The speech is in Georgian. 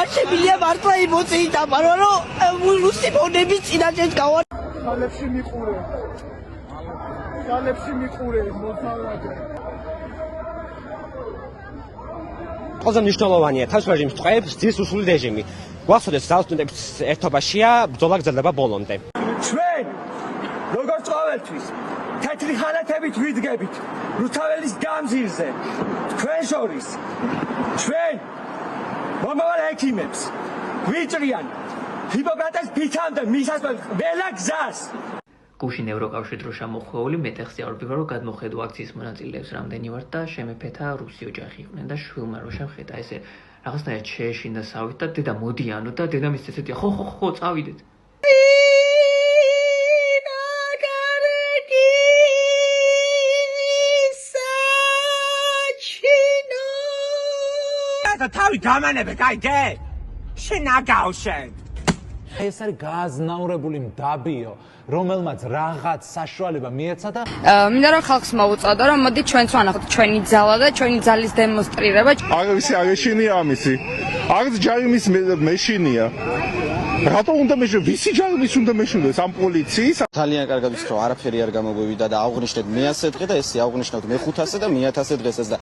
არ შემიძლია მართლა ემოციით დაბარო, რომ რუსი მონების წინაშე გავა. ხალებში მიყურე მოთავრადე. ყველაზე მნიშვნელოვანია თავის რეჟიმს წვევს ძის უსული რეჟიმი. გვახსოვდეს ძალოსნების ერთობაშია ბრძოლა გრძელდება ბოლომდე. ჩვენ როგორც ყოველთვის თეთრი ხანათებით ვიდგებით რუსთაველის გამზირზე თქვენ შორის ჩვენ მომავალ ექიმებს ვიჭრიან ჰიპოკრატეს ფიცამდე მისასვლელ ყველა გზას. გუშინ ევროკავშირ დროშა მოხვეული მეტეხზე არბიβარო გადმოხედო აქციის მონაწილეებს რამდენი ვართ და შემეფეთა რუსი ოჯახი იყვნენ და შვილმა რო შემხედა ესე რაღაცნაირად შეეშინდა სავით და დედა მოდიანო და დედამისს ესეთია ხო წავიდეთ. თავი გამანებე, კაიგე? შენ აგავშენ. ეს არის გააზნაურებული მდაბიო, რომელმაც რაღაც საშუალება მიეცა და მინდა რომ ხალხს მოუწოდო, რომ მოდი ჩვენც ვანახოთ ჩვენი ძალა და ჩვენი ძალის დემონსტრირება. აგისი აგეშინია ამისი. აგს ჯარიმის მეშინია. რატო უნდა მეშინო? ვისი ჯარიმის უნდა მეშინოს? ამ პოლიციის? ძალიან კარგად ვიცით რომ არაფერი არ გამოგვივიდა და აღვნიშნეთ მე 100 დღე და ესე აღვნიშნოთ მე 500 და მე 1000 დღესაც და